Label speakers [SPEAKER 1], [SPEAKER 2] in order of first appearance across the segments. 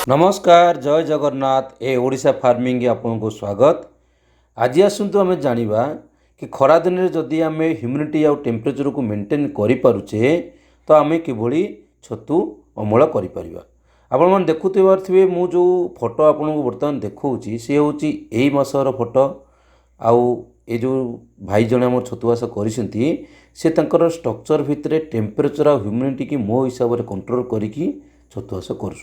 [SPEAKER 1] नमस्कार जय जगन्नाथ ए ओडिशा फार्मिंग आपन को स्वागत। आज आसतु आम जाना कि खरा दिन में जदि आम ह्यूमिडिटी आउ टेम्परेचर को मेंटेन करें तो आम कि छतु अमल कर आपण मैंने देखुवे मु जो फोटो आपन को बर्तमान देखा सी हूँ यही मसर फोटो आउ ये जो भाई जने आम छतुआस कर स्ट्रक्चर भितर टेम्परेचर आ ह्यूमिडिटी की मो हिसाब से कंट्रोल करके छतुआस कर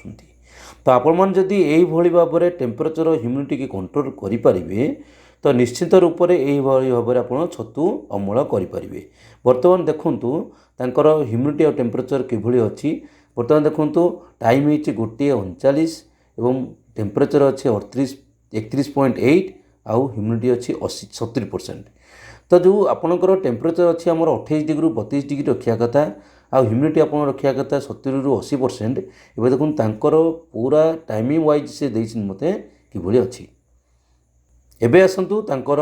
[SPEAKER 1] तो आपण मैंने जदि यही भाव में टेम्परेचर ह्यूमिडिटी की कंट्रोल करेंगे तो निश्चित रूप से यही भाव में आप छतु अमल करेंगे। बर्तमान देखूँ तांकर ह्यूमिडिटी और टेम्परेचर किभली अच्छी बर्तमान देखूँ टाइम हो 1:39 एवं टेम्परेचर अच्छे 31.8 आउ ह्यूमिडिटी अच्छी 70%। तो जो आपणकर टेम्परेचर अच्छी आम 28 डिग्री 32 डिग्री रखा कथा आ ह्यूमिडिटी आप रखा कथा 70 ରୁ 80%। एवं देखुन तांकर पूरा टाइमिंग वाइज से देइछन मते किभली अच्छी। एबे आसंतु तांकर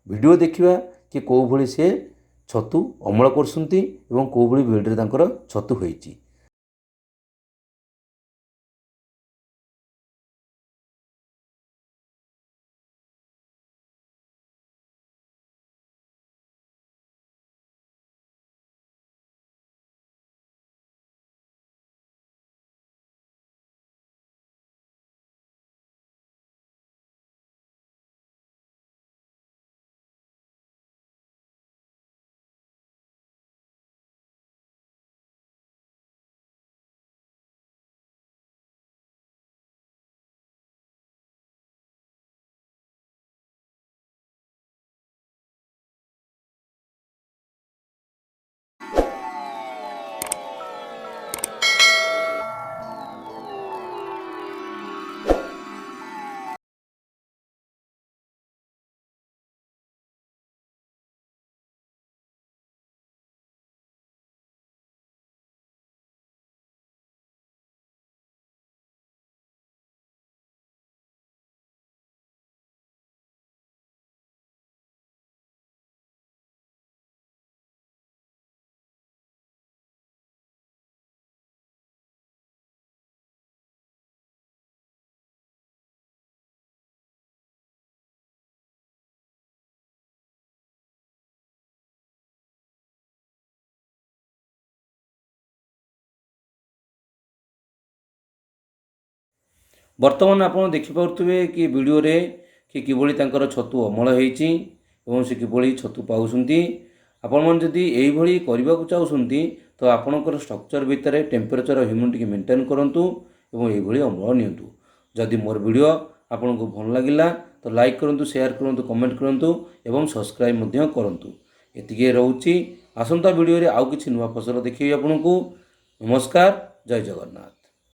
[SPEAKER 1] वीडियो देखिबा कि को भली से छतु अमल करसंती एवं को भली वीडियो तांकर छतु होईची। बर्तमान आप देखिपे कि वीडियो रे कि किभली तांकर छतु अमल होईची एवं से किभली छतु पाउछंती। आपण मन जदि एई भली करबा को चाहुछंती तो आपणकर स्ट्रक्चर भितर टेम्परेचर ह्यूमिडिटी मेंटेन करंतु एवं एई भली अमल नियंतु। जदि मोर वीडियो आपन को भल लागिला तो लाइक करंतु, शेयर करंतु, कमेंट करंतु एवं सब्सक्राइब मध्य करंतु। एतिके रहउची। आसंता वीडियो रे आउ किछि नुवा फसल देखिबी आपन को। नमस्कार जय जगन्नाथ।